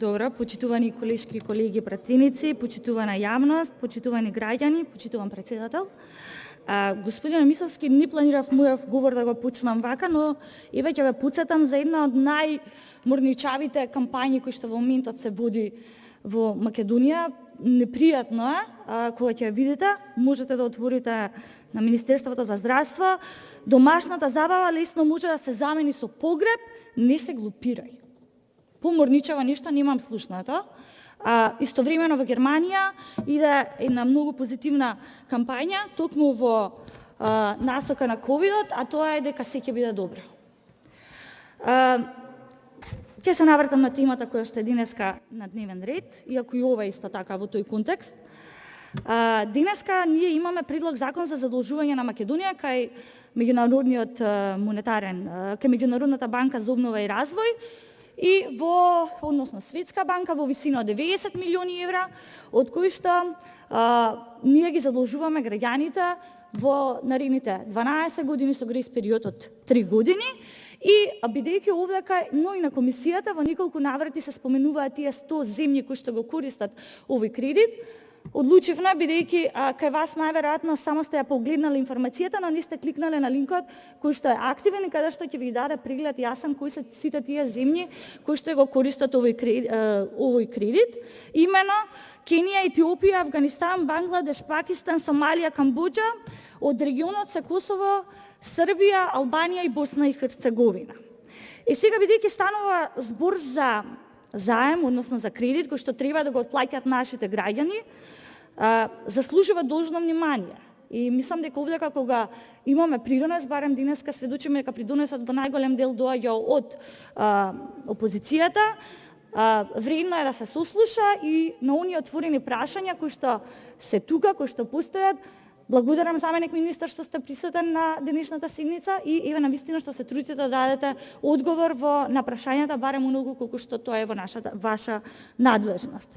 Добро, почитувани колешки и колеги пратеници, почитувана јавност, почитувани граѓани, почитуван председател. Господин Мисовски, не планирав мојов говор да го почнам вака, но еве ќе ве потсетам за една од најморничавите кампањи кои што во моментот се води во Македонија. Непријатно е, кога ќе ја видите, можете да отворите на Министерството за здравство, домашната забава лесно може да се замени со погреб, не се глупирај. Поморничава нешто немам слушнато. Истовремено во Германија иде една многу позитивна кампања, токму во насока на ковидот, а тоа е дека се ќе биде добро. Ќе се навратам на темата која што е денеска на дневен ред, иако и ова исто така во тој контекст. Денеска ние имаме предлог закон за задолжување на Македонија кај Меѓународниот монетарен, кај Меѓународната банка за обнова и развој и односно Светска банка во висина од 90 милиони евра, од кои што ние ги задолжуваме граѓаните во наредните 12 години со грејс период од 3 години. И бидејќи овдека, но и на комисијата во неколку наврати се споменуваат тие 100 земји кои што го користат овој кредит, одлучивме, бидејќи кај вас најверојатно само сте ја погледнале информацијата, но не сте кликнале на линкот кој што е активен и каде што ќе ви даде преглед јасен кои се сите тие земји кои што го користат овој кредит. Имено Кенија, Етиопија, Авганистан, Бангладеш, Пакистан, Сомалија, Камбоџа, од регионот се Косово, Србија, Албанија и Босна и Херцеговина. И сега бидејќи станува збор за заем, односно за кредит, кој што треба да го отплаќаат нашите граѓани, заслужува должно внимание. И мислам дека овдека кога имаме придонес, барем денеска сведочиме дека придонесот во најголем дел доаѓа од опозицијата, вредно е да се сослуша и на оние отворени прашања кои што се тука, кои што постојат. Благодарам заменик министар што сте присутен на денешната седница и еве навистина што се трудите да дадете одговор на прашањата барем многу колку што тоа е во ваша надлежност.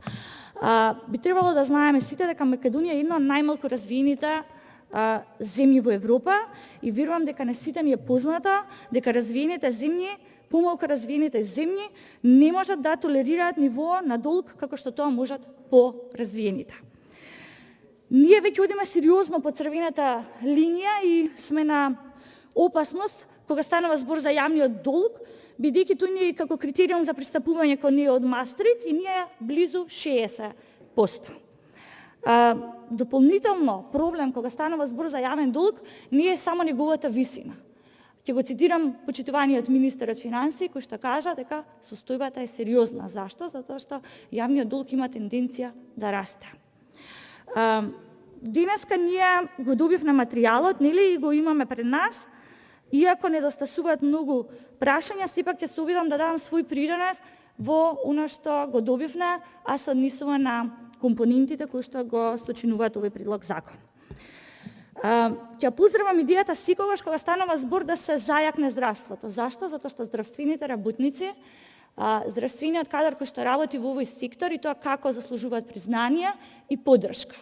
Би требало да знаеме сите дека Македонија е една од најмалку развиените земји во Европа и верувам дека на сите ни е познато дека развиените земји, помалку развиените земји не можат да толерираат ниво на долг како што тоа можат по-развиените. Ние веќе одиме сериозно по црвената линија и сме на опасност кога станува збор за јавниот долг, бидејќи тој не е како критериум за пристапување кон ние од Мастрихт и ние близу 60%. Дополнително проблем кога станува збор за јавен долг не е само неговата висина. Ќе го цитирам почитуваниот министерот финансии кој што кажа дека состојбата е сериозна. Зашто? Затоа што јавниот долг има тенденција да расте. Денеска ние го добивме материјалот, нели, и го имаме пред нас. Иако недостасуваат многу прашања, сепак ќе се обидам да дадам свој придонес во она што го добивме, а се однесува на компонентите кои што го сочинуваат овој предлог закон. Ќе поздравам идејата секогаш кога станува збор да се зајакне здравството. Зашто? Затоа што здравствените работници, здравствениот кадар кој што работи во овој сектор и тоа како заслужуваат признание и поддршка.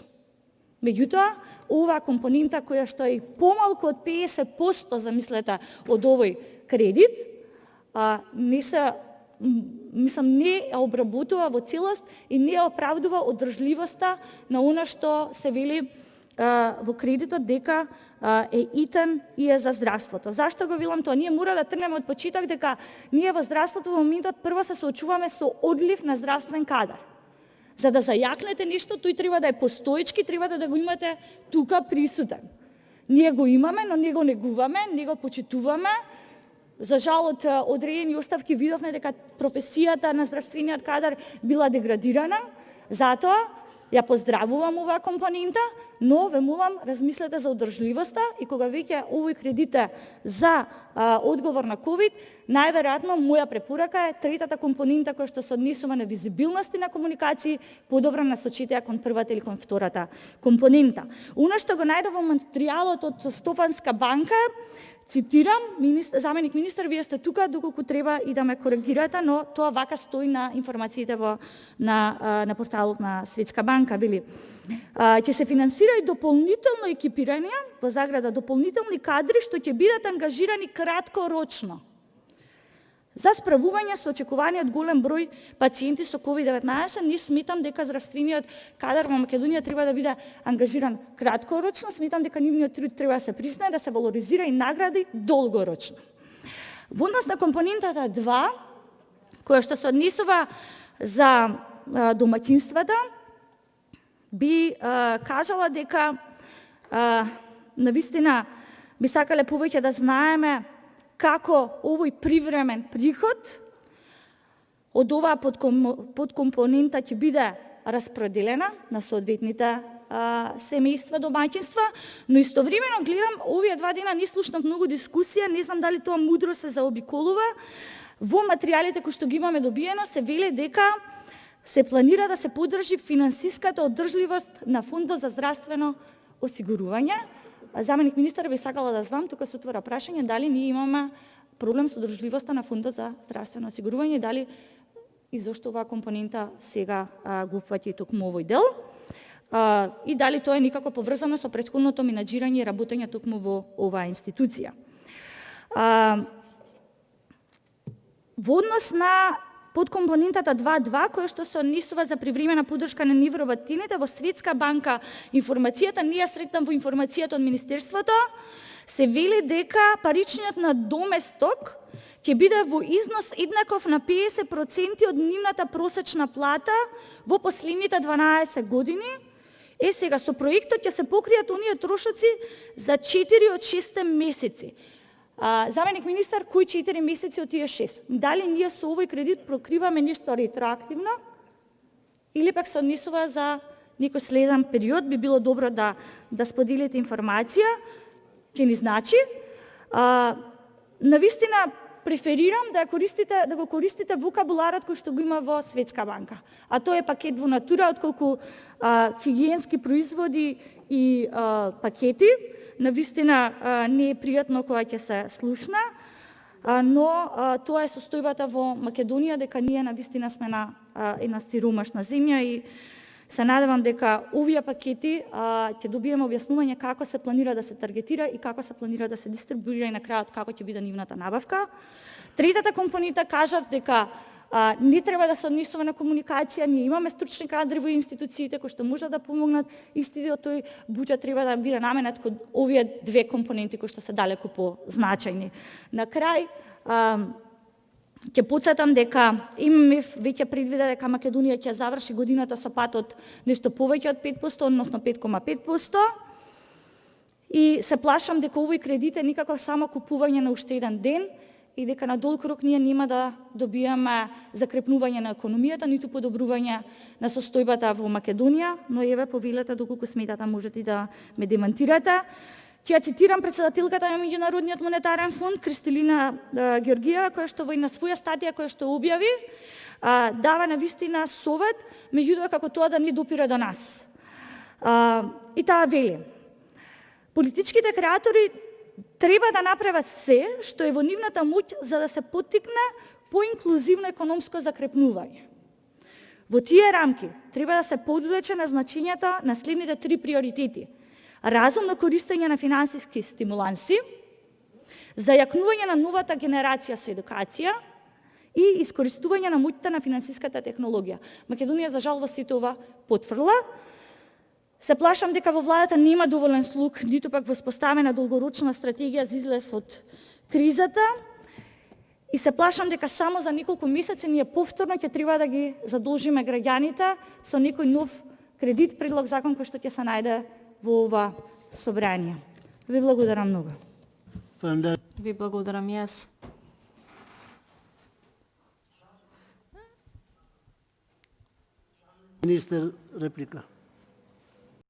Меѓутоа, оваа компонента која што е помалку од 50%, замислете, од овој кредит, не обработува во целост и не оправдува одржливоста на она што се вели во кредитот дека е итен и е за здравството. Зашто го велам тоа? Ние мора да тргнеме од почеток дека ние во здравството во моментот прво се соочуваме со одлив на здравствен кадар. За да зајакнете нешто, тој треба да е постоечки, треба да го имате тука присутен. Ние го имаме, но не го негуваме, не го почитуваме. За жал од одредени оставки видовме дека професијата на здравствениот кадар била деградирана, затоа ја поздравувам оваа компонента, но ве молам размислете за одржливоста и кога веќе овој кредит е за одговор на ковид, најверојатно моја препорака е третата компонента која што се однесува на визибилност и на комуникации, подобро насочете ја кон првата или кон втората компонента. Оно што го најдов во материјалот од Стофанска банка, цитирам, заменик министар, вие сте тука доколку треба и да ме коригирате, но тоа вака стои на информациите на порталот на Светска банка, вели. Ќе се финансира и дополнително екипирање, во заграда дополнителни кадри што ќе бидат ангажирани краткорочно. За справување со очекуваниот голем број пациенти со COVID-19, не сметам дека здравствениот кадар во Македонија треба да биде ангажиран краткорочно, сметам дека нивниот труд треба да се признае, да се валоризира и награди долгорочно. Во однос на компонентата 2, која што се однесува за домаќинствата, би кажала дека навистина би сакале повеќе да знаеме како овој привремен приход од оваа подкомпонента ќе биде распределена на соодветните семејства, домаќинства, но истовремено гледам овие 2 дена не слушнав многу дискусија, не знам дали тоа мудро се заобиколува. Во материјалите кои што ги имаме добиено се вели дека се планира да се поддржи финансиската одржливост на Фондот за здравствено осигурување. Заменик министар би сакала да знам, тука се отвора прашање, дали ние имаме проблем со одржливоста на Фондот за здравствено осигурување, дали и зошто оваа компонента сега го упфаќа токму овој дел, и дали тоа е никако поврзано со претходното менаџирање и работење токму во оваа институција. Во однос на подкомпонентата 2.2, која што се однесува за привремена поддршка на невработените, во Светска банка информацијата, не ја сретнам во информацијата од Министерството, се вели дека паричниот надоместок ќе биде во износ еднаков на 50% од нивната просечна плата во последните 12 години. Сега со проектот ќе се покријат оние трошоци за 4 од 6 месеци. Заменик министар, кои 4 месеци од тие 6? Дали ние со овој кредит покриваме нешто ретроактивно или пак се однесува за некој следен период? Би било добро да споделите информација, ќе ни значи. Навистина преферирам да го користите вокабуларот кој што го има во Светска банка. А тоа е пакет во натура, отколку хигиенски производи и пакети. Навистина не е пријатно кога ќе се слушна, но тоа е состојбата во Македонија, дека ние навистина сме на една сиромашна земја и се надевам дека овие пакети ќе добиеме објаснување како се планира да се таргетира и како се планира да се дистрибуира и на крајот како ќе биде нивната набавка. Третата компонента кажав дека не треба да се однесува на комуникација, ние имаме стручни кадри во институциите кои што можат да помогнат, истиот тој буџет треба да биде наменет кон овие 2 компоненти кои што се далеку позначајни. На крај, ќе потсетам дека ММФ веќе предвиде дека Македонија ќе заврши годината со пат од нешто повеќе од 5%, односно 5,5%. И се плашам дека овој кредит е никако само купување на уште еден ден и дека на долг рок ние нема да добиеме закрепнување на економијата, ниту подобрување на состојбата во Македонија, но еве повелете доколку сметате можете да ме демантирате. Ќе ја цитирам претседателката на Меѓународниот монетарен фонд Кристалина Георгиева, која што во една своја статија која што објави дава навистина совет, меѓутоа како тоа да не допира до нас. И таа вели: политичките креатори треба да направат се што е во нивната моќ за да се поттикне поинклузивно економско закрепнување. Во тие рамки треба да се подлече на значењето на следните 3 приоритети: разумно користење на финансиски стимуланси, зајакнување на новата генерација со едукација и искористување на моќта на финансиската технологија. Македонија за жал во сето ова потврла. Се плашам дека во владата нема доволен слух, ниту пак воспоставена долгорочна стратегија за излез од кризата. И се плашам дека само за неколку месеци ние повторно ќе треба да ги задолжиме граѓаните со некој нов кредит, предлог закон кој што ќе се најде во ова собрание. Ви благодарам многу. Ви благодарам и јас. Министер, реплика.